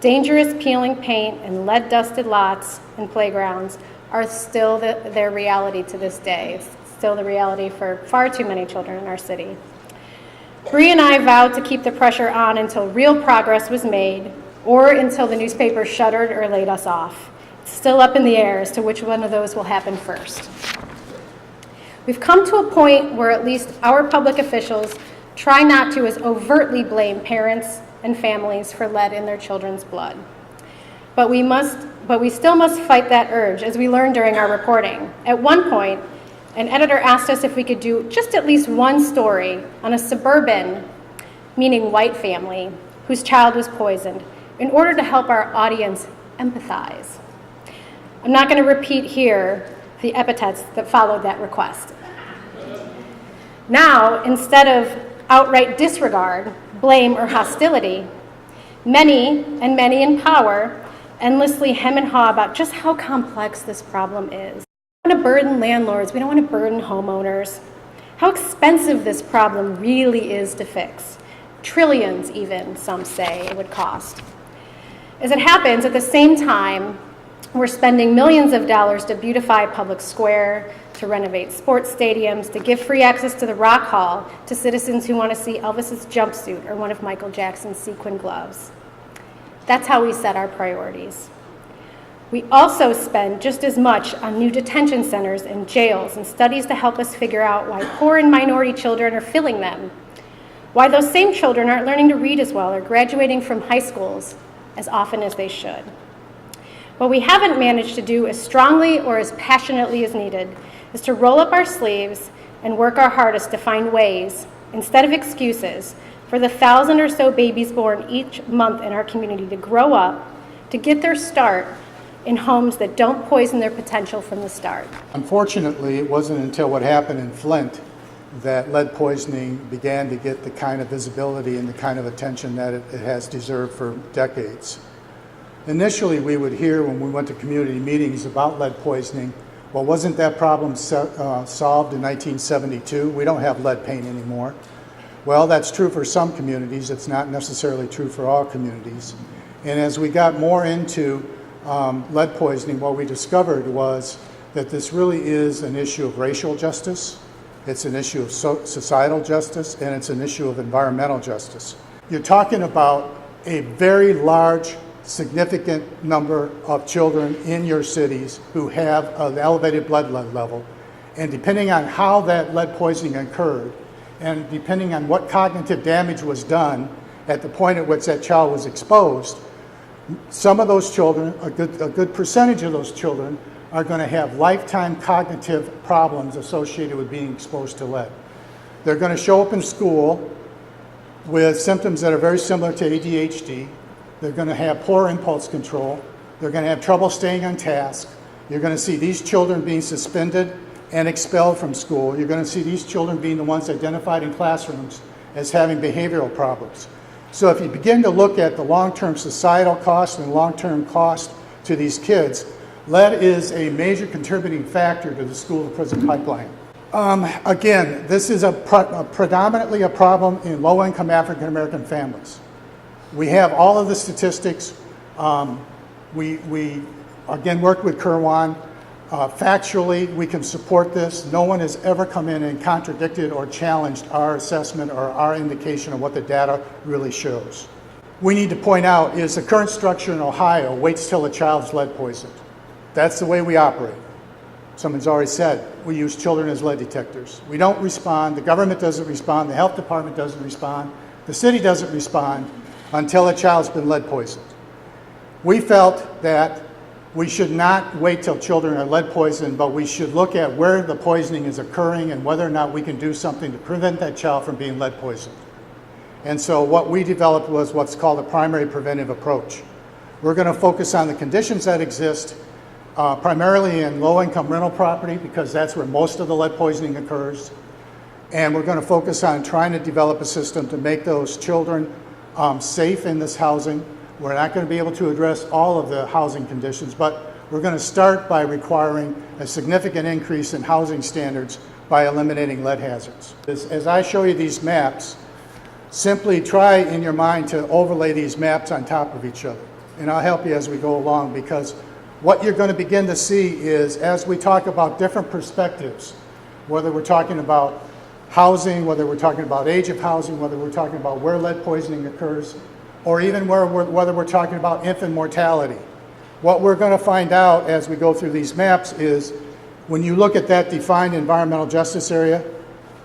dangerous peeling paint and lead-dusted lots and playgrounds are still their reality to this day. It's still the reality for far too many children in our city. Bree and I vowed to keep the pressure on until real progress was made or until the newspaper shuttered or laid us off. It's still up in the air as to which one of those will happen first. We've come to a point where at least our public officials try not to as overtly blame parents and families for lead in their children's blood. But we still must fight that urge, as we learned during our reporting. At one point, an editor asked us if we could do just at least one story on a suburban, meaning white family, whose child was poisoned, in order to help our audience empathize. I'm not going to repeat here the epithets that followed that request. Now, instead of outright disregard, blame, or hostility, many in power endlessly hem and haw about just how complex this problem is. We don't want to burden landlords, we don't want to burden homeowners. How expensive this problem really is to fix. Trillions even, some say, it would cost. As it happens, at the same time, we're spending millions of dollars to beautify public square, to renovate sports stadiums, to give free access to the Rock Hall to citizens who want to see Elvis's jumpsuit or one of Michael Jackson's sequin gloves. That's how we set our priorities. We also spend just as much on new detention centers and jails and studies to help us figure out why poor and minority children are filling them, why those same children aren't learning to read as well or graduating from high schools as often as they should. What we haven't managed to do as strongly or as passionately as needed is to roll up our sleeves and work our hardest to find ways, instead of excuses, for the 1,000 or so babies born each month in our community to grow up, to get their start in homes that don't poison their potential from the start. Unfortunately, it wasn't until what happened in Flint that lead poisoning began to get the kind of visibility and the kind of attention that it has deserved for decades. Initially, we would hear when we went to community meetings about lead poisoning, well, wasn't that problem solved in 1972? We don't have lead paint anymore. Well, that's true for some communities. It's not necessarily true for all communities. And as we got more into lead poisoning, what we discovered was that this really is an issue of racial justice, it's an issue of societal justice, and it's an issue of environmental justice. You're talking about a very large, significant number of children in your cities who have an elevated blood lead level, and depending on how that lead poisoning occurred, and depending on what cognitive damage was done at the point at which that child was exposed, some of those children, a good percentage of those children, are going to have lifetime cognitive problems associated with being exposed to lead. They're going to show up in school with symptoms that are very similar to ADHD. They're going to have poor impulse control. They're going to have trouble staying on task. You're going to see these children being suspended and expelled from school. You're going to see these children being the ones identified in classrooms as having behavioral problems. So if you begin to look at the long-term societal cost and long-term cost to these kids, lead is a major contributing factor to the school-to-prison pipeline. Again, this is predominantly a problem in low-income African-American families. We have all of the statistics. We again worked with Kirwan. Factually, we can support this. No one has ever come in and contradicted or challenged our assessment or our indication of what the data really shows. We need to point out is the current structure in Ohio waits till a child's lead poisoned. That's the way we operate. Someone's already said we use children as lead detectors. We don't respond, the government doesn't respond, the health department doesn't respond, the city doesn't respond until a child's been lead poisoned. We felt that we should not wait till children are lead poisoned, but we should look at where the poisoning is occurring and whether or not we can do something to prevent that child from being lead poisoned. And so what we developed was what's called a primary preventive approach. We're going to focus on the conditions that exist, primarily in low-income rental property, because that's where most of the lead poisoning occurs. And we're going to focus on trying to develop a system to make those children safe in this housing. We're not going to be able to address all of the housing conditions, but we're going to start by requiring a significant increase in housing standards by eliminating lead hazards. As I show you these maps, simply try in your mind to overlay these maps on top of each other. and I'll help you as we go along, because what you're going to begin to see is, as we talk about different perspectives, whether we're talking about housing, whether we're talking about age of housing, whether we're talking about where lead poisoning occurs, or even whether we're talking about infant mortality, what we're going to find out as we go through these maps is, when you look at that defined environmental justice area,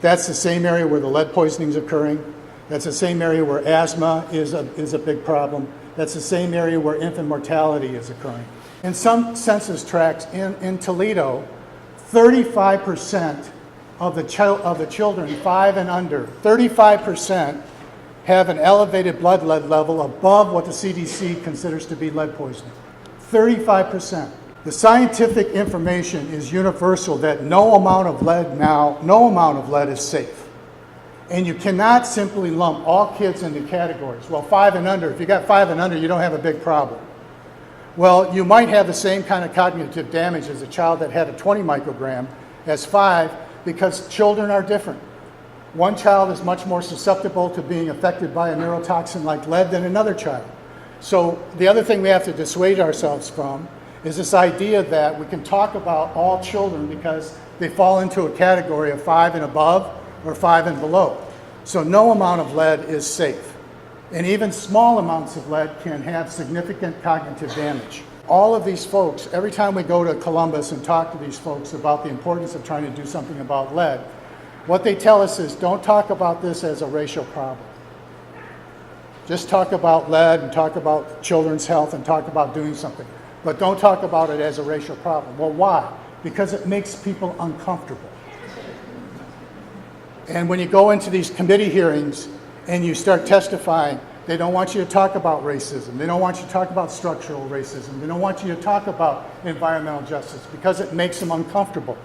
that's the same area where the lead poisoning is occurring. That's the same area where asthma is a big problem. That's the same area where infant mortality is occurring. In some census tracts in Toledo, 35% of the children 5 and under, 35% have an elevated blood lead level above what the CDC considers to be lead poisoning. 35%. The scientific information is universal that no amount of lead is safe. And you cannot simply lump all kids into categories. Well, 5 and under, if you got 5 and under, you don't have a big problem. Well, you might have the same kind of cognitive damage as a child that had a 20 microgram as 5, because children are different. One child is much more susceptible to being affected by a neurotoxin like lead than another child. So the other thing we have to dissuade ourselves from is this idea that we can talk about all children because they fall into a category of 5 and above or 5 and below. So no amount of lead is safe. And even small amounts of lead can have significant cognitive damage. All of these folks, every time we go to Columbus and talk to these folks about the importance of trying to do something about lead, what they tell us is, don't talk about this as a racial problem. Just talk about lead and talk about children's health and talk about doing something. But don't talk about it as a racial problem. Well, why? Because it makes people uncomfortable. And when you go into these committee hearings and you start testifying, they don't want you to talk about racism. They don't want you to talk about structural racism. They don't want you to talk about environmental justice because it makes them uncomfortable.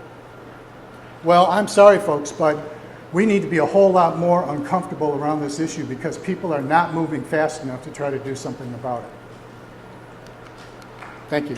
Well, I'm sorry, folks, but we need to be a whole lot more uncomfortable around this issue because people are not moving fast enough to try to do something about it. Thank you.